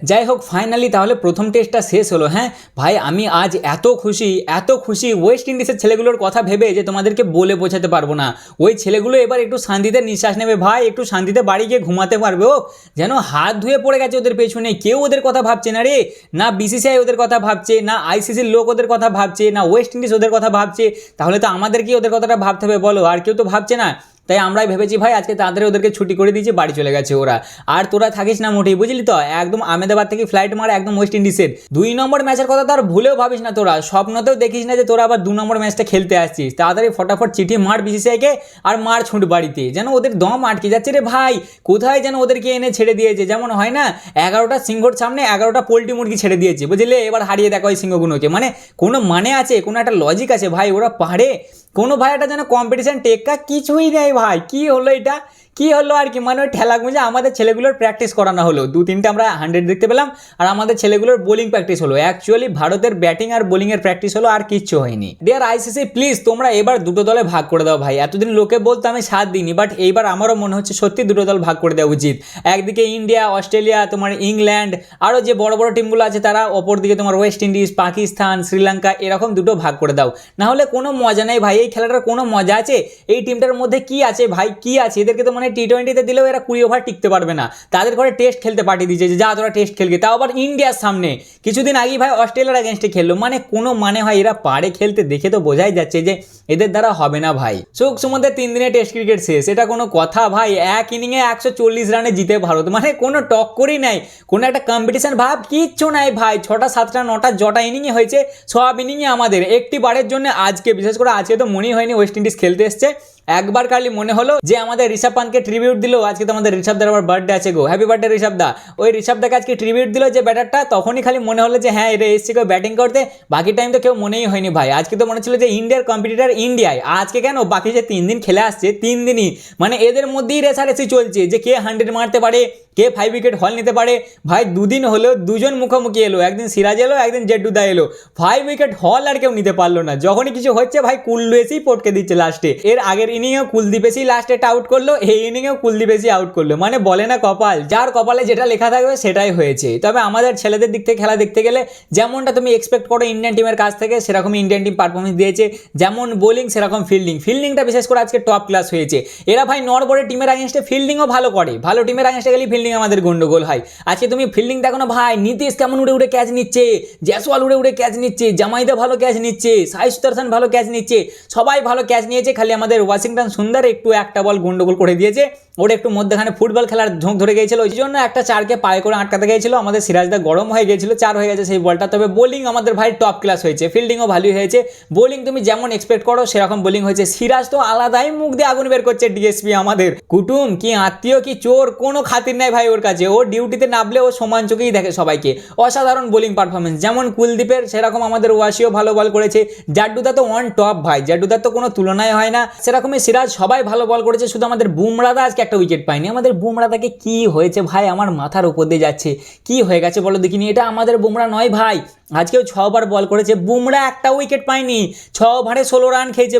যাই হোক ফাইনালি তাহলে প্রথম টেস্টটা শেষ হলো। হ্যাঁ ভাই আমি আজ এত খুশি ওয়েস্ট ইন্ডিজের ছেলেগুলোর কথা ভেবে যে তোমাদেরকে বলে বোঝাতে পারবো না। ওই ছেলেগুলো এবার একটু শান্তিতে নিঃশ্বাস নেবে ভাই, একটু শান্তিতে বাড়ি গিয়ে ঘুমাতে পারবে। ও যেন হাত ধুয়ে পড়ে গেছে ওদের পেছনে, কেউ ওদের কথা ভাবছে না রে, না বিসিসিআই ওদের কথা ভাবছে, না আইসিসির লোক ওদের কথা ভাবছে, না ওয়েস্ট ইন্ডিজ ওদের কথা ভাবছে। তাহলে তো আমাদের কি ওদের কথাটা ভাবতে হবে বলো? আর কেউ তো ভাবছে না। তাই আমরাই ভেবেছি ভাই আজকে তাড়াতাড়ি ওদেরকে ছুটি করে দিয়েছি, বাড়ি চলে গেছে ওরা। আর তোরা থাকিস না মোটেই, বুঝলি তো, একদম আহমেদাবাদ থেকে ফ্লাইট মার একদম ওয়েস্ট ইন্ডিজের 2 নম্বর ম্যাচের কথা তো আর ভুলেও ভাবিস না তোরা, স্বপ্নতেও দেখিস না যে তোরা আবার 2 নম্বর ম্যাচটা খেলতে আসছিস। তাড়াতাড়ি ফটাফট চিঠি মার বিসিসিআইকে আর মার ছুট বাড়িতে, যেন ওদের দম আটকে যাচ্ছে রে ভাই। কোথায় যেন ওদেরকে এনে ছেড়ে দিয়েছে, যেমন হয় না 11টা সিংহর সামনে 11টা পোল্ট্রি মুরগি ছেড়ে দিয়েছে, বুঝলে, এবার হারিয়ে দেখো ওই সিংহগুলোকে। মানে কোনো মানে আছে, কোনো একটা লজিক আছে ভাই? ওরা পাহাড়ে কোনো ভাই একটা যেন কম্পিটিশন টেক্কা কিছুই নেই ভাই। কি হলো এটা, কি হলো আর কি? মানে ওই ঠেলা গুঁজে আমাদের ছেলেগুলোর প্র্যাকটিস করানো হলো, 2-3টে আমরা 100 দেখতে পেলাম, আর আমাদের ছেলেগুলোর বোলিং প্র্যাকটিস হলো। অ্যাকচুয়ালি ভারতের ব্যাটিং আর বোলিংয়ের প্র্যাকটিস হলো, আর কিচ্ছু হয়নি। ডিয়ার আইসিসি প্লিজ তোমরা এবার দুটো দলে ভাগ করে দাও ভাই। এতদিন লোকে বলতো আমি 7 দিনই, বাট এইবার আমারও মনে হচ্ছে সত্যি দুটো দল ভাগ করে দেওয়া উচিত। একদিকে ইন্ডিয়া, অস্ট্রেলিয়া, তোমার ইংল্যান্ড, আরও যে বড় বড় টিমগুলো আছে তারা, অপরদিকে তোমার ওয়েস্ট ইন্ডিজ, পাকিস্তান, শ্রীলঙ্কা, এরকম দুটো ভাগ করে দাও। না হলে কোনো মজা নেই ভাই, এই খেলাটার কোনো মজা আছে? এই টিমটার মধ্যে কি আছে ভাই, কি আছে? এদেরকে তো মানে টি20তে দিলেও এরা 20 ওভার টিকতে পারবে না। তাদের ঘরে টেস্ট খেলতে পাঠিয়ে দিয়েছে যে যা তোরা টেস্ট খেলবে, তাও আবার ইন্ডিয়ার সামনে। কিছুদিন আগেই ভাই অস্ট্রেলিয়ার এগেনস্টে খেললো, মানে কোনো মানে হয়? এরা পারে খেলতে, দেখে তো বোঝাই যাচ্ছে যে এদের দ্বারা হবে না ভাই। শোক সুমন্দের 3 দিনে টেস্ট ক্রিকেট শেষ, এটা কোনো কথা ভাই? এক ইনিংয়ে 140 রানে জিতে ভারত, মানে কোনো টক্করই নাই, কোনো একটা কম্পিটিশন ভাব কিচ্ছু নাই ভাই। 6টা 7টা 9টা জটা ইনিংয়ে হয়েছে, সব ইনিংয়ে আমাদের। একটি বারের জন্য আজকে, বিশেষ করে আজকে তো মনেই হয়নি ওয়েস্ট ইন্ডিজ খেলতে এসছে। একবার কালি মনে হলো যে আমাদের ঋষভ পান্তকে ট্রিবিউট দিল। আজকে তো আমাদের ঋষভ দার আবার বার্থডে আছে গো, হ্যাপি বার্থডে ঋষভ দা। ওই ঋষভ দাকে আজকে ট্রিবিউট দিল যে ব্যাটারটা, তখনই খালি মনে হলো যে হ্যাঁ এটা এসছে কেউ ব্যাটিং করতে। বাকি টাইম তো কেউ মনেই হয়নি ভাই। আজকে তো মনে ছিল যে ইন্ডিয়ার কম্পিটিটার ইন্ডিয়ায়, আজকে কেন বাকি যে 3 দিন খেলে আসছে 3 দিনই মানে এদের মধ্যেই রেসারেসি চলছে যে কে 100 মারতে পারে, কে 5 উইকেট হল নিতে পারে। ভাই 2 দিন হলেও 2 জন মুখোমুখি এলো, একদিন সিরাজ এলো, একদিন জেড্ডুদা এলো, 5 উইকেট হল আর কেউ নিতে পারলো না। যখনই কিছু হচ্ছে ভাই কুল্লু এসেই পটকে দিচ্ছে লাস্টে। এর আগের ইনিংয়েও কুলদীপ এসেই লাস্টে আউট করলো, এই ইনিংয়েও কুলদীপ এসেই আউট করলো। মানে বলে না কপাল, যার কপালে যেটা লেখা থাকবে সেটাই হয়েছে। তবে আমাদের ছেলেদের দিক থেকে খেলা দেখতে গেলে যেমনটা তুমি এক্সপেক্ট করো ইন্ডিয়ান টিমের কাছ থেকে, সেরকমই ইন্ডিয়ান টিম পারফরমেন্স দিয়েছে। যেমন বোলিং সেরকম ফিল্ডিংটা বিশেষ করে আজকে টপ ক্লাস হয়েছে। এরা ভাই নড়বড়ে টিমের আগেনস্টে ফিল্ডিংও ভালো করে, ভালো টিমের আগেনস্টে গেলে ফিল্ডিং আমাদের গন্ডগোল হয়। আজকে তুমি ফিল্ডিং দেখো না ভাই, নীতিশ কেমন উড়ে উড়ে ক্যাচ নিচ্ছে, জয়সওয়াল উড়ে উড়ে ক্যাচ নিচ্ছে, জামাইদা ভালো ক্যাচ নিচ্ছে, সাই সুদর্শন ভালো ক্যাচ নিচ্ছে, সবাই ভালো ক্যাচ নিয়েছে। খালি আমাদের ওয়াশিংটন সুন্দর একটু একটা বল গন্ডগোল করে দিয়েছে, ওর একটু মধ্যখানে ফুটবল খেলার ঝোঁক ধরে গিয়েছিল, ওই জন্য একটা 4কে পায়ে করে আটকাতে গিয়েছিল। আমাদের সিরাজদা গরম হয়ে গিয়েছিল, 4 হয়ে গেছে সেই বলটা। তবে বোলিং আমাদের ভাই টপ ক্লাস হয়েছে, ফিল্ডিংও ভালোই হয়েছে। বোলিং তুমি যেমন এক্সপেক্ট করো সেরকম বোলিং হয়েছে। সিরাজ তো আলাদাই মুখ দিয়ে আগুন বের করছে। ডিএসপি আমাদের কুটুম কি আত্মীয় কি চোর কোনো খাতির নাই ভাই ওর কাছে। ও ডিউটিতে নামলে ও সমান চোখেই দেখে সবাইকে। অসাধারণ বোলিং পারফরমেন্স, যেমন কুলদীপের সেরকম আমাদের ওয়াসিও ভালো বল করেছে। জাড্ডুদা তো অন টপ ভাই, জাড্ডুদার তো কোনো তুলনায় হয় না। সেরকমই সিরাজ সবাই ভালো বল করেছে, শুধু আমাদের বুমরাদা আজকে একটা উইকেট পায়নি। আমাদের বুমরাদাকে কি হয়েছে ভাই, আমার মাথার উপর দিয়ে যাচ্ছে। কি হয়ে গেছে বলো দেখিনি? এটা আমাদের বুমরা নয় ভাই। আজকেও 6 বার বল করেছে, বুমরা একটা উইকেট পায়নি। 6 ওভারে 16 রান খেয়েছে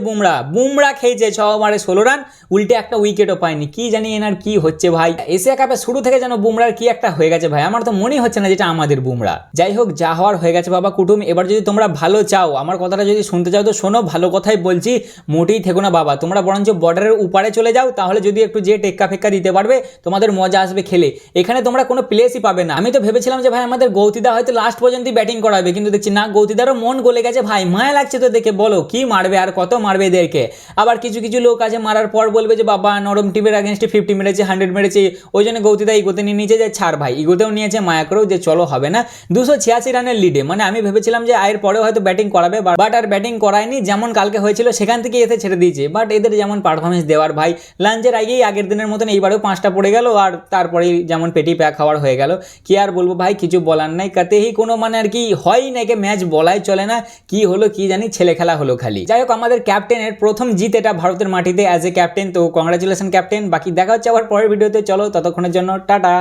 বুমরা খেয়েছে 6 ওভারে 16 রান, উল্টে একটা উইকেটও পায়নি। কি জানি এনার কি হচ্ছে ভাই। এশিয়া কাপে শুরু থেকে যেন বুমরার কি একটা হয়ে গেছে ভাই, আমার তো মনেই হচ্ছে না যেটা আমাদের বুমরা। যাই হোক, যা হওয়ার হয়ে গেছে বাবা কুটুম। এবার যদি তোমরা ভালো চাও, আমার কথাটা যদি শুনতে চাও তো শোনো, ভালো কথাই বলছি, মোটেই থেকো না বাবা। তোমরা বরঞ্চ বর্ডারের উপারে চলে যাও, তাহলে যদি একটু যে টেক্কা ফেক্কা দিতে পারবে তোমাদের মজা আসবে খেলে। এখানে তোমরা কোনো প্লেসই পাবে না। আমি তো ভেবেছিলাম যে ভাই আমাদের গৌতিদা হয়তো লাস্ট পর্যন্তই ব্যাটিং করাবে, কিন্তু দেখছি না, গৌতিদারও মন গলে গেছে ভাই। মায়া লাগছে তো দেখে, বলো কি মারবে আর কত মারবে এদেরকে। আবার কিছু কিছু লোক আছে মারার পর বলবে যে বাবা নরম টিমের আগেনস্টে 50 মেরেছে, 100 মেরেছে, ওই জন্য গৌতিদা ইগোতে নিয়ে নিয়েছে যে ছাড় ভাই। ইগোতেও নিয়েছে, মায়া করেও যে চলো হবে না। 286 রানের লিডে, মানে আমি ভেবেছিলাম যে এর পরেও হয়তো ব্যাটিং করাবে, বাট আর ব্যাটিং করায়নি। যেমন কালকে হয়েছিল সেখান থেকে এসে ছেড়ে দিয়েছে। বাট এদের যেমন পারফরমেন্স দেওয়ার ভাই, লাঞ্চের আগেই আগের দিনের মতন এইবারেও 5টা পড়ে গেল, আর তারপরেই যেমন পেটি প্যাক খাওয়ার হয়ে গেল। কি আর বলবো ভাই, কিছু বলার নাই। কাতেই কোনো মানে আর কি হয় নাকি ম্যাচ বলাই চলে না। কি হলো কি জানি, ছেলে খেলা হলো খালি। যাই হোক, আমাদের ক্যাপ্টেনের প্রথম জিত এটা ভারতের মাটিতে অ্যাজ এ ক্যাপ্টেন, তো কংগ্রাচুলেশন ক্যাপ্টেন। বাকি দেখা হচ্ছে আবার পরের ভিডিওতে। চলো ততক্ষণের জন্য টাটা।